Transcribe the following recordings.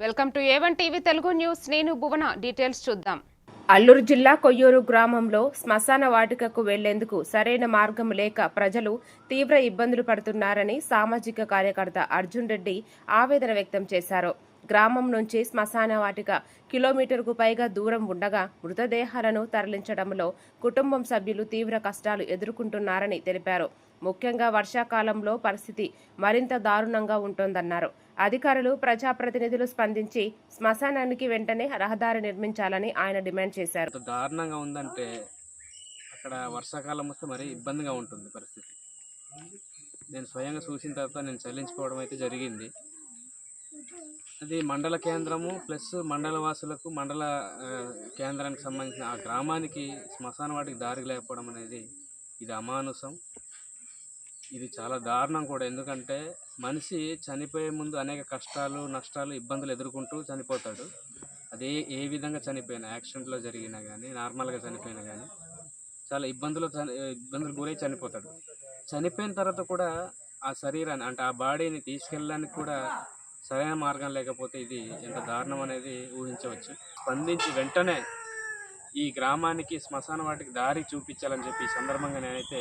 Welcome to A1 TV Telugu news. నేను భువన. Details చూద్దాం. అల్లూరు జిల్లా కొయ్యూరు గ్రామంలో శ్మశాన వాటికకు వెళ్లేందుకు సరైన మార్గం లేక ప్రజలు తీవ్ర ఇబ్బందులు పడుతున్నారని సామాజిక కార్యకర్త అర్జున్ రెడ్డి ఆవేదన వ్యక్తం చేశారు. గ్రామం నుంచి శ్మశాన వాటిక కిలోమీటర్కు పైగా దూరం ఉండగా మృతదేహాలను తరలించడంలో కుటుంబం సభ్యులు తీవ్ర కష్టాలు ఎదుర్కొంటున్నారని తెలిపారు. ముఖ్యంగా వర్షాకాలంలో పరిస్థితి మరింత దారుణంగా ఉంటోందన్నారు. అధికారులు ప్రజాప్రతినిధులు స్పందించి శ్మశానానికి వెంటనే రహదారి నిర్మించాలని ఆయన డిమాండ్ చేశారు. దారుణంగా ఉందంటే అక్కడ వర్షాకాలం వస్తే మరీ ఇబ్బందిగా ఉంటుంది పరిస్థితి. నేను స్వయంగా చూసిన తర్వాత నేను చెల్లించుకోవడం అయితే జరిగింది. అది మండల కేంద్రము ప్లస్ మండల వాసులకు మండల కేంద్రానికి సంబంధించిన ఆ గ్రామానికి శ్మశాన వాటికి దారి లేకపోవడం అనేది ఇది అమానుషం. ఇది చాలా దారుణం కూడా. ఎందుకంటే మనిషి చనిపోయే ముందు అనేక కష్టాలు నష్టాలు ఇబ్బందులు ఎదుర్కొంటూ చనిపోతాడు. అది ఏ విధంగా చనిపోయినా, యాక్సిడెంట్లో జరిగినా కానీ నార్మల్గా చనిపోయినా కానీ చాలా ఇబ్బందులు గురై చనిపోతాడు. చనిపోయిన తర్వాత కూడా ఆ శరీరాన్ని అంటే ఆ బాడీని తీసుకెళ్ళడానికి కూడా సరైన మార్గం లేకపోతే ఇది ఎంత దారుణం అనేది ఊహించవచ్చు. స్పందించి వెంటనే ఈ గ్రామానికి శ్మశాన వాటికి దారి చూపించాలని చెప్పి ఈ సందర్భంగా నేనైతే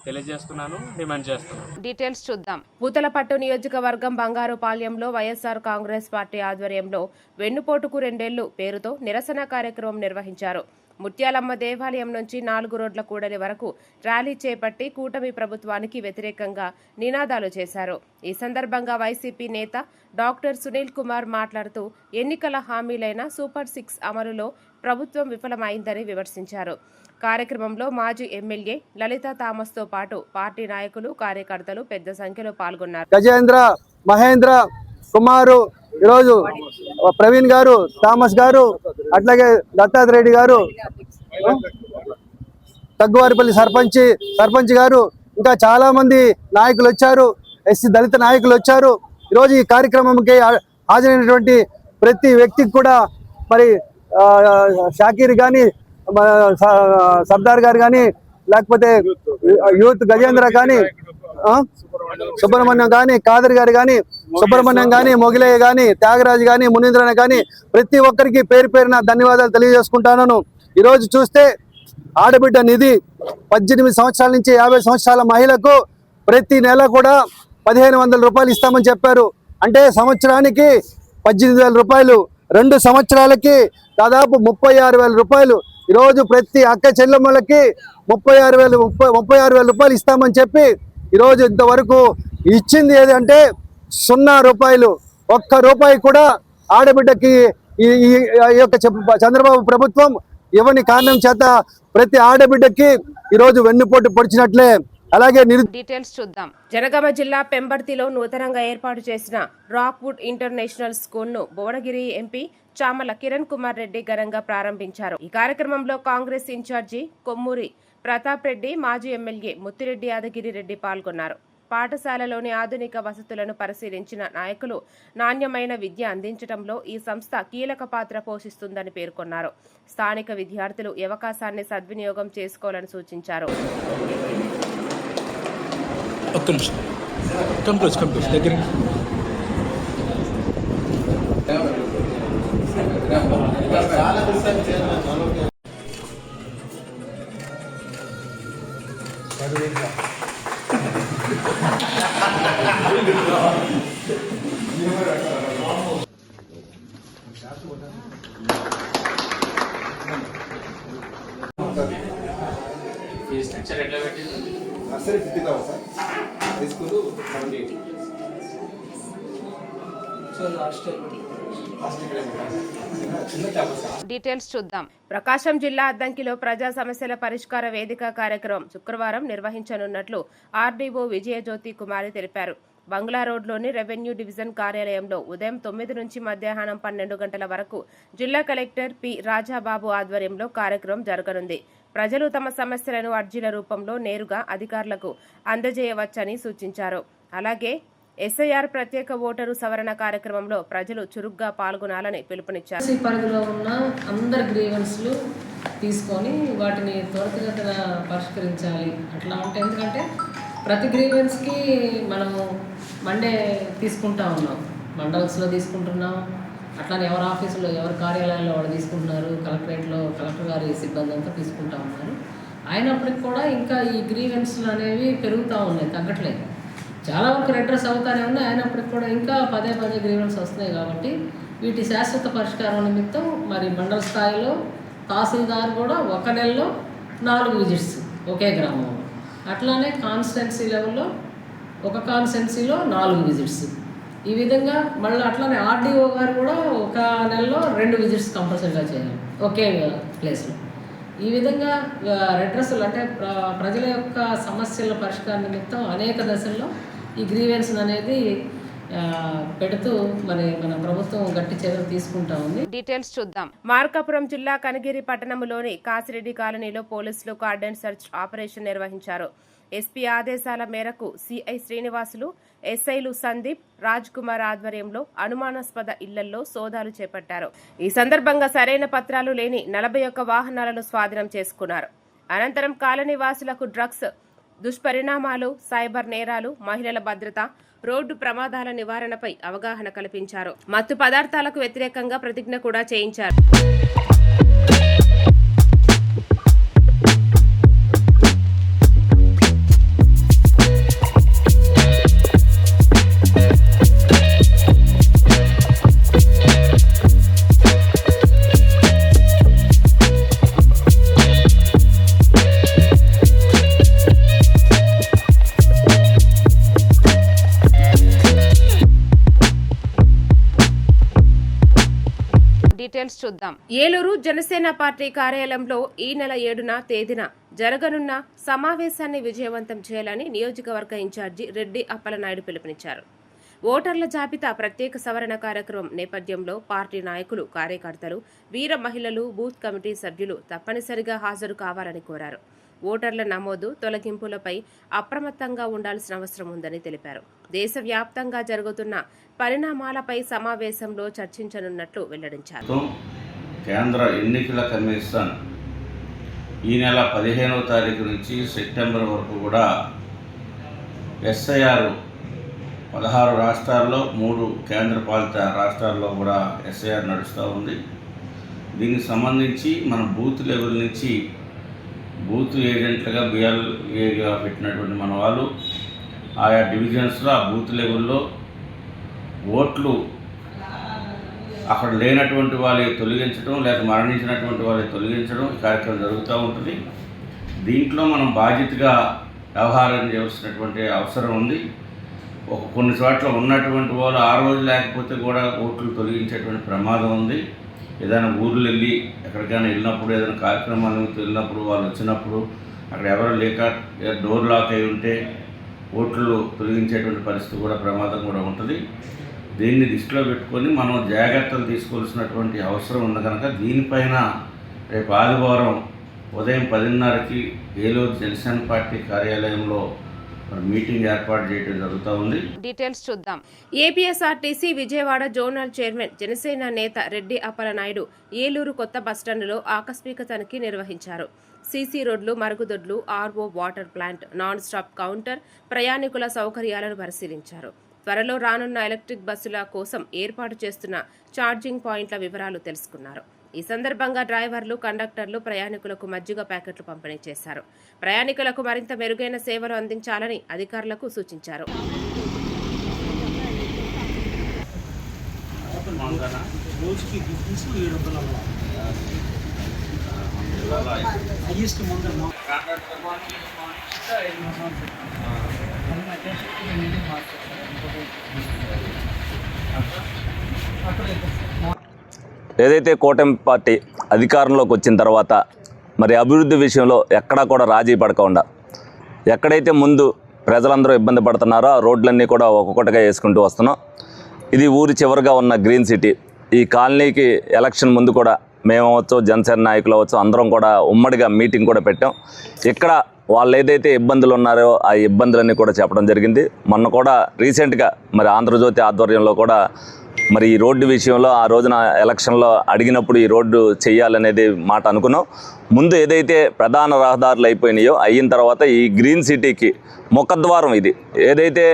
తెలియజేస్తున్నాను, డిమాండ్ చేస్తున్నాను. డీటెయిల్స్ చూద్దాం. పూతలపట్టు నియోజకవర్గం బంగారుపాళ్యంలో వైఎస్ఆర్ కాంగ్రెస్ పార్టీ ఆధ్వర్యంలో వెన్నుపోటుకు 2 ఏళ్లు పేరుతో నిరసన కార్యక్రమం నిర్వహించారు. ముత్యాలమ్మ దేవాలయం నుంచి 4 రోడ్ల కూడలి వరకు ర్యాలీ చేపట్టి కూటమి ప్రభుత్వానికి వ్యతిరేకంగా నినాదాలు చేశారు. ఈ సందర్భంగా వైసీపీ నేత డాక్టర్ సునీల్ కుమార్ మాట్లాడుతూ ఎన్నికల హామీలైన సూపర్ 6 అమలులో ప్రభుత్వం విఫలమైందని విమర్శించారు. కార్యక్రమంలో మాజీ ఎమ్మెల్యే లలిత థామస్తో పాటు పార్టీ నాయకులు కార్యకర్తలు పెద్ద సంఖ్యలో పాల్గొన్నారు. గజేంద్ర, మహేంద్ర, కుమారు, ఈరోజు ప్రవీణ్ గారు, థామస్ గారు, అట్లాగే దత్తాత్రేయ రెడ్డి గారు, తగ్గువారిపల్లి సర్పంచ్ గారు, ఇంకా చాలా మంది నాయకులు వచ్చారు. ఎస్సీ దళిత నాయకులు వచ్చారు. ఈరోజు ఈ కార్యక్రమంకి హాజరైనటువంటి ప్రతి వ్యక్తికి కూడా మరి షాకీర్ కానీ, సర్దార్ గారు కానీ, లేకపోతే యూత్ గజేంద్ర కానీ, సుబ్రహ్మణ్యం కానీ, కాదర్ గారు కానీ, సుబ్రహ్మణ్యం కానీ, మొగిలయ్య కానీ, త్యాగరాజు కానీ, మునీంద్రన కానీ ప్రతి ఒక్కరికి పేరు పేరున ధన్యవాదాలు తెలియజేసుకుంటాను. ఈరోజు చూస్తే ఆడబిడ్డ నిధి 18 సంవత్సరాల నుంచి 50 సంవత్సరాల మహిళకు ప్రతి నెల కూడా 1500 రూపాయలు ఇస్తామని చెప్పారు. అంటే సంవత్సరానికి 18,000 రూపాయలు, 2 సంవత్సరాలకి దాదాపు 36,000 రూపాయలు. ఈరోజు ప్రతి అక్క చెల్లెమ్మలకి 36,000 రూపాయలు ఇస్తామని చెప్పి ఈరోజు ఇంతవరకు ఇచ్చింది ఏదంటే 0 రూపాయలు. 1 రూపాయి కూడా ఆడబిడ్డకి ఈ యొక్క చంద్రబాబు ప్రభుత్వం ఇవ్వని కారణం చేత ప్రతి ఆడబిడ్డకి ఈరోజు వెన్నుపోటు పొడిచినట్లే. అలాగే డీటెయిల్స్ చూద్దాం. జనగామ జిల్లా పెంబర్తిలో నూతనంగా ఏర్పాటు చేసిన రాక్వుడ్ ఇంటర్నేషనల్ స్కూల్ ను భువనగిరి ఎంపీ చామల కిరణ్ కుమార్ రెడ్డి ఘనంగా ప్రారంభించారు. ఈ కార్యక్రమంలో కాంగ్రెస్ ఇన్ఛార్జి కొమ్మూరి ప్రతాప్ రెడ్డి, మాజీ ఎమ్మెల్యే ముత్తిరెడ్డి యాదగిరి రెడ్డి పాల్గొన్నారు. పాఠశాలలోని ఆధునిక వసతులను పరిశీలించిన నాయకులు నాణ్యమైన విద్య అందించడంలో ఈ సంస్థ కీలక పాత్ర పోషిస్తుందని పేర్కొన్నారు. స్థానిక విద్యార్థులు ఈ అవకాశాన్ని సద్వినియోగం చేసుకోవాలని సూచించారు. డీటెయిల్స్ చూద్దాం. ప్రకాశం జిల్లా అద్దంకిలో ప్రజా సమస్యల పరిష్కార వేదిక కార్యక్రమం శుక్రవారం నిర్వహించనున్నట్లు ఆర్డీఓ విజయజ్యోతి కుమారి తెలిపారు. బంగ్లా రోడ్లోని రెవెన్యూ డివిజన్ కార్యాలయంలో ఉదయం 9 నుంచి మధ్యాహ్నం 12 గంటల వరకు జిల్లా కలెక్టర్ పి రాజాబాబు ఆధ్వర్యంలో కార్యక్రమం జరగనుంది. ప్రజలు తమ సమస్యలను అర్జీల రూపంలో నేరుగా అధికారులకు అందజేయవచ్చని సూచించారు. అలాగే ఎస్ఐఆర్ ప్రత్యేక ఓటరు సవరణ కార్యక్రమంలో ప్రజలు చురుగ్గా పాల్గొనాలని పిలుపునిచ్చారు. పరిధిలో ఉన్న అందరి గ్రీవెన్స్లు తీసుకొని వాటిని త్వరితగతిన పరిష్కరించాలి. అట్లా ఉంటే ఎందుకంటే ప్రతి గ్రీవెన్స్కి మనము మండే తీసుకుంటా ఉన్నాం, మండల్స్లో తీసుకుంటున్నాం, అట్లానే ఎవరి ఆఫీసులో ఎవరి కార్యాలయాల్లో వాళ్ళు తీసుకుంటున్నారు, కలెక్టరేట్లో కలెక్టర్ గారి సిబ్బంది అంతా తీసుకుంటా ఉన్నారు. అయినప్పటికి కూడా ఇంకా ఈ గ్రీవెన్స్లు అనేవి పెరుగుతూ ఉన్నాయి, తగ్గట్లేదు. చాలా వరకు రెడ్రెస్ అవుతానే ఉన్నాయి, అయినప్పటికి కూడా ఇంకా పదే గ్రీవెన్స్ వస్తున్నాయి. కాబట్టి వీటి శాశ్వత పరిష్కారం నిమిత్తం మరి మండల స్థాయిలో తహసీల్దార్ కూడా ఒక నెలలో 4 విజిట్స్ ఒకే గ్రామంలో, అట్లానే కాన్స్టిట్యున్సీ లెవెల్లో ఒక కాన్స్టిట్యున్సీలో 4 విజిట్స్, ఈ విధంగా మళ్ళీ అట్లానే ఆర్డీఓ గారు కూడా ఒక నెలలో 2 విజిట్స్ కంపల్సరీగా చేయాలి ఒకే ప్లేస్లో. ఈ విధంగా రెడ్రెస్లు అంటే ప్రజల యొక్క సమస్యల పరిష్కార నిమిత్తం అనేక దశల్లో ఈ గ్రీవెన్స్ అనేది పెడుతూ మన ప్రభుత్వం గట్టి చర్యలు తీసుకుంటా ఉంది. డీటెయిల్స్ చూద్దాం. మార్కాపురం జిల్లా కనిగిరి పట్టణంలోని కాసిరెడ్డి కాలనీలో పోలీసులు కార్డన్ సెర్చ్ ఆపరేషన్ నిర్వహించారు. ఎస్పీ ఆదేశాల మేరకు సిఐ శ్రీనివాసులు, ఎస్ఐలు సందీప్, రాజ్ కుమార్ ఆధ్వర్యంలో అనుమానాస్పద ఇళ్లలో సోదాలు చేపట్టారు. ఈ సందర్భంగా సరైన పత్రాలు లేని 41 వాహనాలను స్వాధీనం చేసుకున్నారు. అనంతరం కాలనీ వాసులకు డ్రగ్స్ దుష్పరిణామాలు, సైబర్ నేరాలు, మహిళల భద్రత, రోడ్డు ప్రమాదాల నివారణపై అవగాహన కల్పించారు. మత్తు పదార్థాలకు వ్యతిరేకంగా ప్రతిజ్ఞ కూడా చేయించారు. డీటెయిల్స్ చూద్దాం. ఏలూరు జనసేన పార్టీ కార్యాలయంలో ఈ నెల 7వ తేదీన జరగనున్న సమావేశాన్ని విజయవంతం చేయాలని నియోజకవర్గ ఇన్ఛార్జి రెడ్డి అప్పలనాయుడు పిలుపునిచ్చారు. ఓటర్ల జాబితా ప్రత్యేక సవరణ కార్యక్రమం నేపథ్యంలో పార్టీ నాయకులు, కార్యకర్తలు, వీర మహిళలు, బూత్ కమిటీ సభ్యులు తప్పనిసరిగా హాజరు కావాలని కోరారు. ఓటర్ల నమోదు, తొలగింపులపై అప్రమత్తంగా ఉండాల్సిన అవసరం ఉందని తెలిపారు. దేశవ్యాప్తంగా జరుగుతున్న పరిణామాలపై సమావేశంలో చర్చించనున్నట్లు వెల్లడించారు. కేంద్ర ఎన్నికల కమిషన్ ఈ నెల 15వ తారీఖు నుంచి సెప్టెంబర్ వరకు కూడా ఎస్ఐఆర్ 16 రాష్ట్రాల్లో 3 కేంద్రపాలిత రాష్ట్రాల్లో కూడా ఎస్ఐఆర్ నడుస్తూ ఉంది. దీనికి సంబంధించి మనం బూత్ లెవెల్ నుంచి బూత్ ఏజెంట్లుగా బిఎల్ఏగా పెట్టినటువంటి మన వాళ్ళు ఆయా డివిజన్స్లో ఆ బూత్ లెవెల్లో ఓట్లు అక్కడ లేనటువంటి వాళ్ళని తొలగించడం, లేదా మరణించినటువంటి వాళ్ళని తొలగించడం ఈ కార్యక్రమం జరుగుతూ ఉంటుంది. దీంట్లో మనం బాధ్యతగా వ్యవహారం చేయవలసినటువంటి అవసరం ఉంది. కొన్ని చోట్ల ఉన్నటువంటి వాళ్ళు ఆ రోజు లేకపోతే కూడా ఓట్లు తొలగించేటువంటి ప్రమాదం ఉంది. ఏదైనా ఊర్లు వెళ్ళి ఎక్కడికైనా వెళ్ళినప్పుడు, ఏదైనా కార్యక్రమాలకు వెళ్ళినప్పుడు, వాళ్ళు వచ్చినప్పుడు అక్కడ ఎవరు లేక డోర్ లాక్ అయి ఉంటే ఓట్లు తొలగించేటువంటి పరిస్థితి కూడా ప్రమాదం కూడా ఉంటుంది. దీన్ని దృష్టిలో పెట్టుకొని మనం జాగ్రత్తలు తీసుకోవాల్సినటువంటి అవసరం ఉంది. కనుక దీనిపైన రేపు ఆదివారం ఉదయం 10:30కి ఏలూరు జనసేన పార్టీ కార్యాలయంలో మీటింగ్ ఏర్పాటు చేయడం జరుగుతూ ఉంది. డీటెయిల్స్ చూద్దాం. APSRTC Vijayawada zonal chairman Janasena నేత రెడ్డి అప్పలనాయుడు ఏలూరు కొత్త బస్టాండులో ఆకస్మిక తనిఖీ నిర్వహించారు. సీసీ రోడ్లు, మరుగుదొడ్లు, RO water plant, non stop counter, ప్రయాణికుల సౌకర్యాలను పరిశీలించారు. త్వరలో రానున్న ఎలక్ట్రిక్ బస్సుల కోసం ఏర్పాటు చేస్తున్న ఛార్జింగ్ పాయింట్ల వివరాలు తెలుసుకున్నారు. ఈ సందర్భంగా డ్రైవర్లు, కండక్టర్లు ప్రయాణికులకు మజ్జిగ ప్యాకెట్లు పంపిణీ చేశారు. ప్రయాణికులకు మరింత మెరుగైన సేవలు అందించాలని అధికారులకు సూచించారు. ఏదైతే కూటమి పార్టీ అధికారంలోకి వచ్చిన తర్వాత మరి అభివృద్ధి విషయంలో ఎక్కడా కూడా రాజీ పడకుండా ఎక్కడైతే ముందు ప్రజలందరూ ఇబ్బంది పడుతున్నారో ఆ రోడ్లన్నీ కూడా ఒక్కొక్కటిగా వేసుకుంటూ వస్తున్నాం. ఇది ఊరి చివరిగా ఉన్న గ్రీన్ సిటీ. ఈ కాలనీకి ఎలక్షన్ ముందు కూడా మేము అవ్వచ్చు, జనసేన నాయకులు అవ్వచ్చు, అందరం కూడా ఉమ్మడిగా మీటింగ్ కూడా పెట్టాం. ఇక్కడ వాళ్ళు ఏదైతే ఇబ్బందులు ఉన్నారో ఆ ఇబ్బందులన్నీ కూడా చెప్పడం జరిగింది. మొన్న కూడా రీసెంట్గా మరి ఆంధ్రజ్యోతి ఆధ్వర్యంలో కూడా మరి ఈ రోడ్డు విషయంలో ఆ రోజున ఎలక్షన్లో అడిగినప్పుడు ఈ రోడ్డు చేయాలనేది మాట అనుకున్నాం. ముందు ఏదైతే ప్రధాన రహదారులు అయిపోయినాయో అయిన తర్వాత ఈ గ్రీన్ సిటీకి ముఖద్వారం ఇది ఏదైతే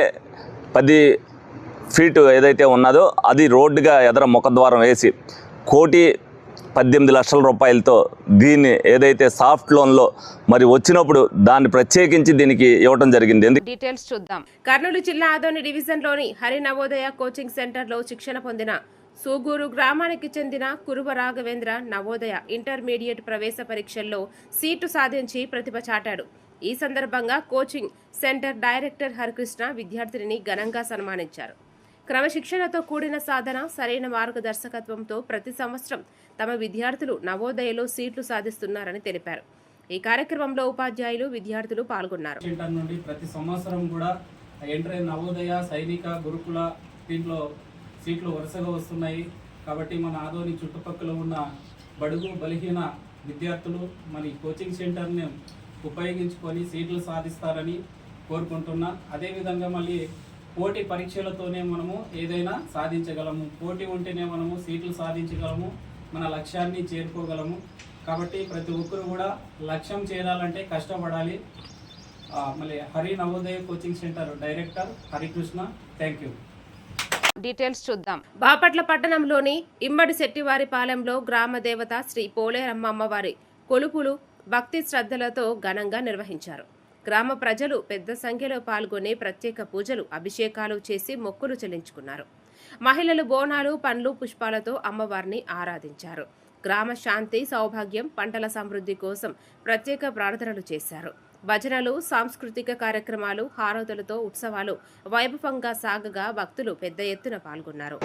10 ఫీటు ఏదైతే ఉన్నదో అది రోడ్డుగా ఎదర ముఖద్వారం వేసి 1,18,00,000 రూపాయలతో దీన్ని ఏదైతే సాఫ్ట్ లోన్లో మరి వచ్చినప్పుడు దాన్ని ప్రత్యేకించి దీనికి ఇవ్వడం జరిగింది. డీటెయిల్స్ చూద్దాం. కర్నూలు జిల్లా ఆదోని డివిజన్లోని హరి నవోదయ కోచింగ్ సెంటర్లో శిక్షణ పొందిన సూగూరు గ్రామానికి చెందిన కురువ రాఘవేంద్ర నవోదయ ఇంటర్మీడియట్ ప్రవేశ పరీక్షల్లో సీటు సాధించి ప్రతిభ చాటాడు. ఈ సందర్భంగా కోచింగ్ సెంటర్ డైరెక్టర్ హరికృష్ణ విద్యార్థిని ఘనంగా సన్మానించారు. క్రమశిక్షణతో కూడిన సాధన, సరైన మార్గదర్శకత్వంతో ప్రతి సంవత్సరం తమ విద్యార్థులు నవోదయలో సీట్లు సాధిస్తున్నారని తెలిపారు. ఈ కార్యక్రమంలో ఉపాధ్యాయులు, విద్యార్థులు పాల్గొన్నారు. సెంటర్ నుండి ప్రతి సంవత్సరం కూడా ఎంటర్ నవోదయ, సైనిక, గురుకుల దీంట్లో సీట్లు వరుసగా వస్తున్నాయి. కాబట్టి మన ఆదోని చుట్టుపక్కల ఉన్న బడుగు బలహీన విద్యార్థులు మన కోచింగ్ సెంటర్ని ఉపయోగించుకొని సీట్లు సాధిస్తారని కోరుకుంటున్నా. అదేవిధంగా మళ్ళీ పోటీ పరీక్షలతోనే మనము ఏదైనా సాధించగలము. పోటీ ఉంటేనే మనము సీట్లు సాధించగలము, మన లక్ష్యాన్ని చేరుకోగలము. కాబట్టి ప్రతి ఒక్కరు కూడా లక్ష్యం చేరాలంటే కష్టపడాలి. మళ్ళీ Hari Navodaya coaching centre director Harikrishna. Thank you. Details చూద్దాం. బాపట్ల పట్టణంలోని ఇమ్మడి శెట్టివారిపాలెంలో గ్రామ దేవత శ్రీ పోలేరమ్మ అమ్మవారి కొలుపులు భక్తి శ్రద్ధలతో ఘనంగా నిర్వహించారు. గ్రామ ప్రజలు పెద్ద సంఖ్యలో పాల్గొని ప్రత్యేక పూజలు, అభిషేకాలు చేసి మొక్కులు చెల్లించుకున్నారు. మహిళలు బోనాలు, పండ్లు, పుష్పాలతో అమ్మవారిని ఆరాధించారు. గ్రామ శాంతి, సౌభాగ్యం, పంటల సమృద్ధి కోసం ప్రత్యేక ప్రార్థనలు చేశారు. భజనలు, సాంస్కృతిక కార్యక్రమాలు, హారతులతో ఉత్సవాలు వైభవంగా సాగగా భక్తులు పెద్ద ఎత్తున పాల్గొన్నారు.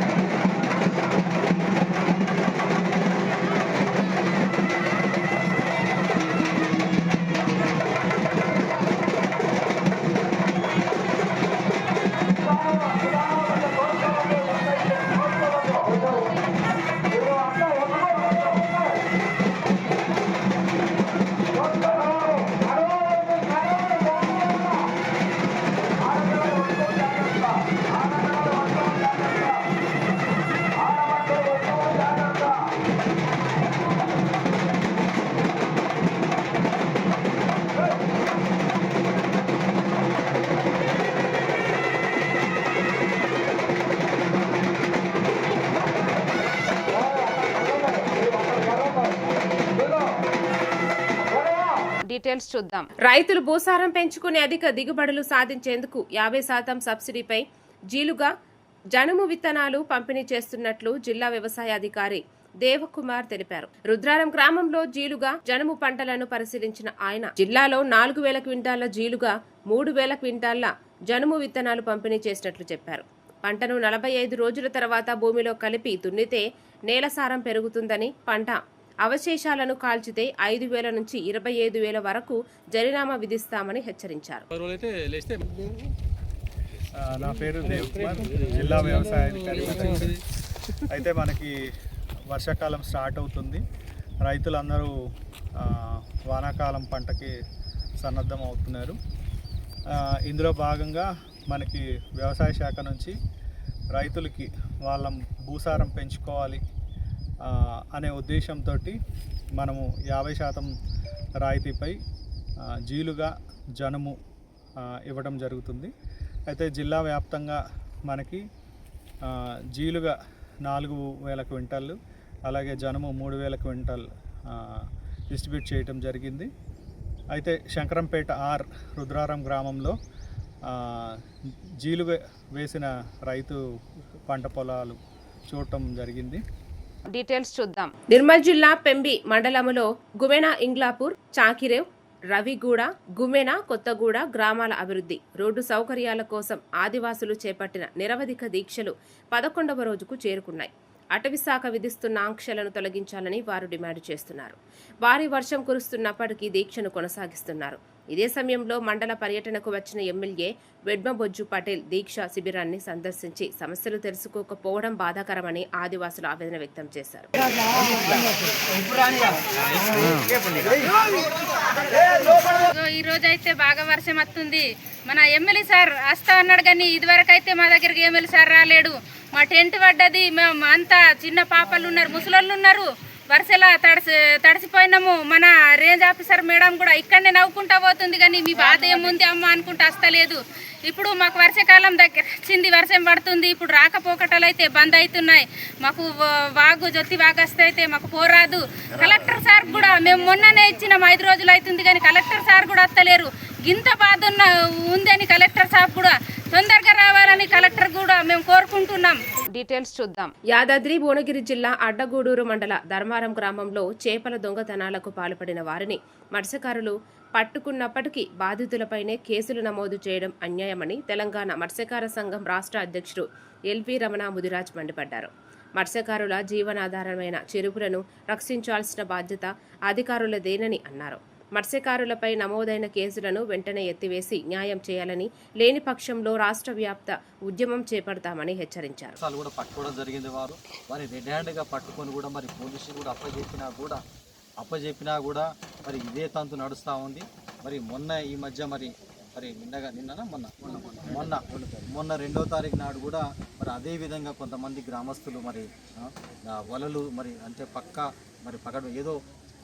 డీటెయిల్స్ చూద్దాం. రైతులు భూసారం పెంచుకుని అధిక దిగుబడులు సాధించేందుకు 50% సబ్సిడీపై జీలుగా, జనుము విత్తనాలు పంపిణీ చేస్తున్నట్లు జిల్లా వ్యవసాయ అధికారి దేవకుమార్ తెలిపారు. రుద్రారం గ్రామంలో జీలుగా, జనుము పంటలను పరిశీలించిన ఆయన జిల్లాలో 4,000 క్వింటాళ్ల జీలుగా, 3,000 క్వింటాళ్ల జనుము విత్తనాలు పంపిణీ చేసినట్లు చెప్పారు. పంటను 45 రోజుల తర్వాత భూమిలో కలిపి దున్నితే నేల సారం పెరుగుతుందని, పంట అవశేషాలను కాల్చితే 5,000 నుంచి 25,000 వరకు జరిమానా విధిస్తామని హెచ్చరించారు. నా పేరు దేవకుమార్, జిల్లా వ్యవసాయ అధికారి. అయితే మనకి వర్షాకాలం స్టార్ట్ అవుతుంది. రైతులందరూ వానాకాలం పంటకి సన్నద్ధం అవుతున్నారు. ఇందులో భాగంగా మనకి వ్యవసాయ శాఖ నుంచి రైతులకి వాళ్ళ భూసారం పెంచుకోవాలి అనే ఉద్దేశంతో మనము 50% రాయితీపై జీలుగా, జనుము ఇవ్వడం జరుగుతుంది. అయితే జిల్లా వ్యాప్తంగా మనకి జీలుగా 4,000 క్వింటాళ్ళు, అలాగే జనుము 3,000 క్వింటాల్ డిస్ట్రిబ్యూట్ చేయడం జరిగింది. అయితే శంకరంపేట ఆర్ రుద్రారం గ్రామంలో జీలుగా వేసిన రైతు పంట పొలాలు చూడటం జరిగింది. డీటెయిల్స్ చూద్దాం. నిర్మల్ జిల్లా పెంబి మండలములో గుమెనా, ఇంగ్లాపూర్, చాకిరేవ్, రవిగూడ, గుమెనా, కొత్తగూడ గ్రామాల అభివృద్ధి, రోడ్డు సౌకర్యాల కోసం ఆదివాసులు చేపట్టిన నిరవధిక దీక్షలు 11వ రోజుకు చేరుకున్నాయి. అటవీశాఖ విధిస్తున్న ఆంక్షలను తొలగించాలని వారు డిమాండ్ చేస్తున్నారు. భారీ వర్షం కురుస్తున్నప్పటికీ దీక్షను కొనసాగిస్తున్నారు. ఇదే సమయంలో మండల పర్యటనకు వచ్చిన ఎమ్మెల్యే వెడ్మబొజ్జు పటేల్ దీక్ష శిబిరాన్ని సందర్శించి సమస్యలు తెలుసుకోకపోవడం బాధాకరమని ఆదివాసులు ఆవేదన వ్యక్తం చేశారు. ఈ రోజు అయితే బాగా వర్షం వస్తుంది. మన ఎమ్మెల్యే సార్ వస్తా అన్నాడు, కానీ ఇదివరకు అయితే మా దగ్గరికి ఎమ్మెల్యే సార్ రాలేడు. మా టెంట్ పడ్డది, మేము అంతా చిన్న పాపలు ఉన్నారు, ముసలోళ్ళు ఉన్నారు, వరుసలా తడిసిపోయినాము. మన రేంజ్ ఆఫీసర్ మేడం కూడా ఇక్కడనే నవ్వుకుంటా పోతుంది, కానీ మీ బాధ ఏముంది అమ్మ అనుకుంటా వస్తలేదు. ఇప్పుడు మాకు వర్షాకాలం దగ్గర వచ్చింది, వర్షం పడుతుంది. ఇప్పుడు రాకపోకటలు అయితే బంద్ అవుతున్నాయి. మాకు జొత్తి వాగు వస్తే అయితే మాకు పోరాదు. కలెక్టర్ సార్ కూడా మేము మొన్ననే ఇచ్చినాం, 5 రోజులు అవుతుంది, కానీ కలెక్టర్ సార్ కూడా వస్తలేరు. ఇంత బాధ ఉందని కలెక్టర్ సార్ కూడా తొందరగా రావాలని కలెక్టర్ కూడా మేము కోరుకుంటున్నాం. డీటెయిల్స్ చూద్దాం. యాదాద్రి భువనగిరి జిల్లా అడ్డగూడూరు మండల ధర్మారం గ్రామంలో చేపల దొంగతనాలకు పాల్పడిన వారిని మత్స్యకారులు పట్టుకున్నప్పటికీ బాధితులపైనే కేసులు నమోదు చేయడం అన్యాయమని తెలంగాణ మత్స్యకార సంఘం రాష్ట్ర అధ్యక్షుడు ఎల్వి రమణ ముదిరాజ్ మండిపడ్డారు. మత్స్యకారుల జీవనాధారమైన చెరువులను రక్షించాల్సిన బాధ్యత అధికారులదేనని అన్నారు. మత్స్యకారులపై నమోదైన కేసులను వెంటనే ఎత్తివేసి న్యాయం చేయాలని, లేని పక్షంలో రాష్ట్ర వ్యాప్త ఉద్యమం చేపడతామని హెచ్చరించారు. కూడా పట్టుకోవడం జరిగింది. వారి రెడ్ హ్యాండ్గా పట్టుకొని కూడా మరి పోలీసులు కూడా అప్పజెప్పినా కూడా మరి ఇదే తంతు నడుస్తూ ఉంది. మరి మొన్న ఈ మధ్య మరి మొన్న 2వ తారీఖు నాడు కూడా మరి అదే విధంగా కొంతమంది గ్రామస్తులు మరి వలలు మరి అంటే పక్క ఏదో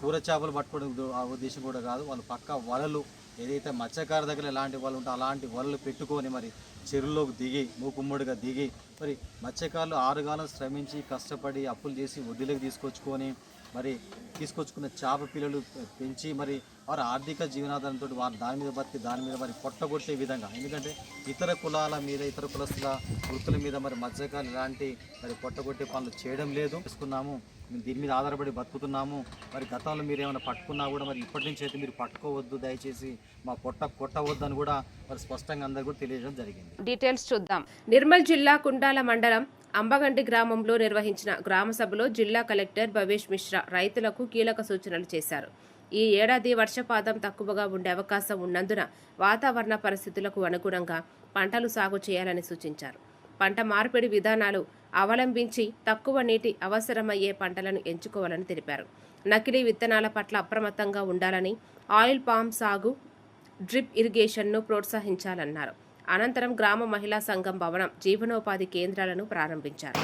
కూర చేపలు పట్టుకోవడం ఆ ఉద్దేశం కూడా కాదు, వాళ్ళు పక్క వలలు ఏదైతే మత్స్యకారు దగ్గర ఎలాంటి వలలు ఉంటే అలాంటి వలలు పెట్టుకొని మరి చెరువులోకి దిగి మూకుమ్మడిగా దిగి మరి మత్స్యకారులు 6 కాలం శ్రమించి కష్టపడి అప్పులు చేసి వడ్డీలకు తీసుకొచ్చుకున్న చేప పిల్లలు పెంచి మరి వారు ఆర్థిక జీవనాధారంతో వారు దాని మీద మరి పొట్టగొట్టే విధంగా, ఎందుకంటే ఇతర కులస్తుల వృత్తుల మీద మరి మత్స్యకారులు ఇలాంటి మరి పొట్టగొట్టే పనులు చేయడం లేదు. చేసుకున్నాము, దీని మీద ఆధారపడి బతుకుతున్నాము. మరి గతంలో మీరు ఏమైనా పట్టుకున్నా కూడా మరి ఇప్పటి నుంచి అయితే మీరు పట్టుకోవద్దు, దయచేసి మా కొట్టవద్దు అని కూడా మరి స్పష్టంగా అందరూ కూడా తెలియజేయడం జరిగింది. డీటెయిల్స్ చూద్దాం. నిర్మల్ జిల్లా కుండాల మండలం అంబగంటి గ్రామంలో నిర్వహించిన గ్రామ సభలో జిల్లా కలెక్టర్ భవేష్ మిశ్రా రైతులకు కీలక సూచనలు చేశారు. ఈ ఏడాది వర్షపాతం తక్కువగా ఉండే అవకాశం ఉన్నందున వాతావరణ పరిస్థితులకు అనుగుణంగా పంటలు సాగు చేయాలని సూచించారు. పంట మార్పిడి విధానాలు అవలంబించి తక్కువ నీటి అవసరమయ్యే పంటలను ఎంచుకోవాలని తెలిపారు. నకిలీ విత్తనాల పట్ల అప్రమత్తంగా ఉండాలని, ఆయిల్ పామ్ సాగు, డ్రిప్ ఇరిగేషన్ను ప్రోత్సహించాలన్నారు. అనంతరం గ్రామ మహిళా సంఘం భవనం, జీవనోపాధి కేంద్రాలను ప్రారంభించారు.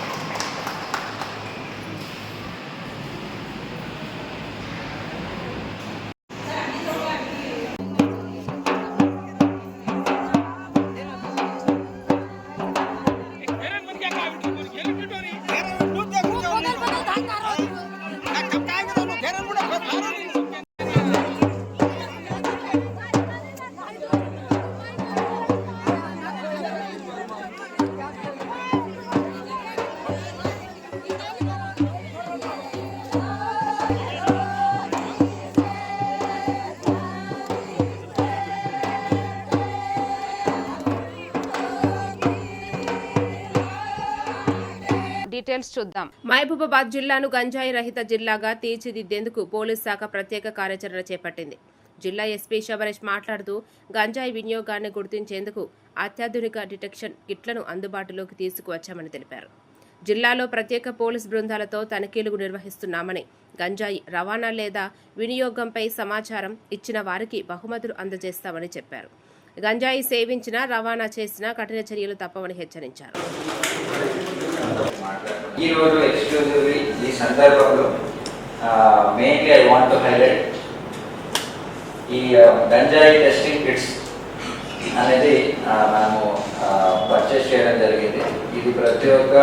డీటెయిల్స్ చూద్దాం. మహబూబాబాద్ జిల్లాను గంజాయి రహిత జిల్లాగా తీర్చిదిద్దేందుకు పోలీస్ శాఖ ప్రత్యేక కార్యాచరణ చేపట్టింది. జిల్లా ఎస్పీ శబరేష్ మాట్లాడుతూ గంజాయి వినియోగాన్ని గుర్తించేందుకు అత్యాధునిక డిటెక్షన్ కిట్లను అందుబాటులోకి తీసుకువచ్చామని తెలిపారు. జిల్లాలో ప్రత్యేక పోలీస్ బృందాలతో తనిఖీలు నిర్వహిస్తున్నామని, గంజాయి రవాణా లేదా వినియోగంపై సమాచారం ఇచ్చిన వారికి బహుమతులు అందజేస్తామని చెప్పారు. గంజాయి సేవించినా రవాణా చేసినా కఠిన చర్యలు తప్పవని హెచ్చరించారు. ఈ రోజు ఎక్స్క్లూజివ్లీ ఈ సందర్భంలో mainly I want to highlight ఈ గంజాయి టెస్టింగ్ కిట్స్ అనేది మనము పర్చేస్ చేయడం జరిగింది. ఇది ప్రతి ఒక్క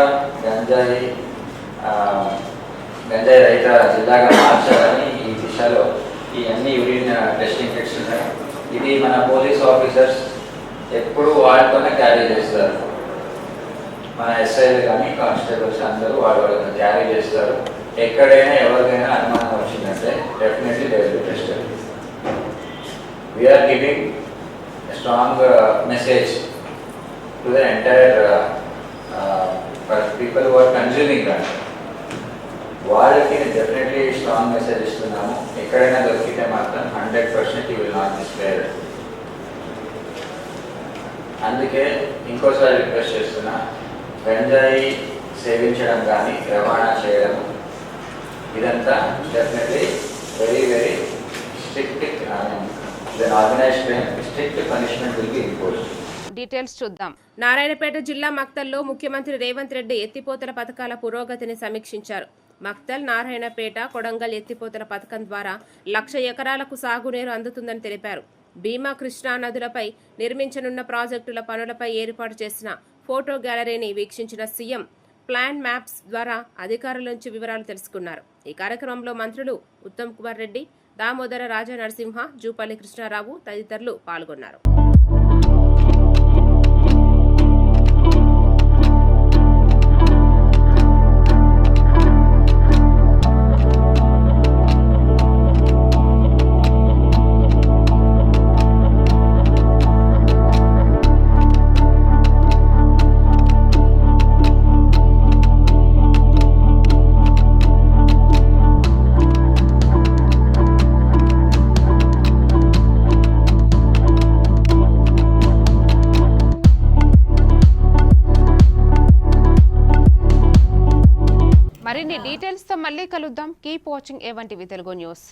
గంజాయి రహిత జిల్లాగా మార్చాలని ఈ దిశలో ఈ అన్ని యూరిన్ టెస్టింగ్ కిట్స్ ఉన్నాయి. ఇది మన పోలీస్ ఆఫీసర్స్ ఎప్పుడు వాళ్ళతోనే క్యారీ చేస్తారు. మన ఎస్ఐలు కానీ కానిస్టేబుల్స్ అందరూ వాళ్ళు క్యారీ చేస్తారు. ఎక్కడైనా ఎవరికైనా అనుమానం వచ్చిందంటే definitely they will be tested. We're giving strong message to the entire people who are consuming that. వాళ్ళకి డెఫినెట్లీ స్ట్రాంగ్ మెసేజ్ ఇస్తున్నాము. ఎక్కడైనా దొరికితే మాత్రం 100% యూ విల్ నాట్ డిస్ప్లే. అందుకే ఇంకోసారి రిక్వెస్ట్ చేస్తున్నా, గంజాయి సేవించడం కానీ రవాణా చేయడం ఇదంతా definitely very very strict organised crime, strict punishment will be imposed. Details చూద్దాం. నారాయణపేట జిల్లా మక్తల్లో ముఖ్యమంత్రి రేవంత్ రెడ్డి ఎత్తిపోతల పథకాల పురోగతిని సమీక్షించారు. మక్తల్, నారాయణపేట, కొడంగల్ ఎత్తిపోతల పథకం ద్వారా 1,00,000 ఎకరాలకు సాగునీరు అందుతుందని తెలిపారు. భీమా, కృష్ణా నదులపై నిర్మించనున్న ప్రాజెక్టుల పనులపై ఏర్పాటు చేసిన ఫోటో గ్యాలరీని వీక్షించిన సీఎం ప్లాన్ మ్యాప్స్ ద్వారా అధికారుల నుంచి వివరాలు తెలుసుకున్నారు. ఈ కార్యక్రమంలో మంత్రులు ఉత్తమ్ కుమార్ రెడ్డి, దామోదర రాజ నరసింహ, జూపల్లి కృష్ణారావు తదితరులు పాల్గొన్నారు. మరిన్ని డీటెయిల్స్ తో మళ్ళీ కలుద్దాం. Keep watching A1 TV Telugu news.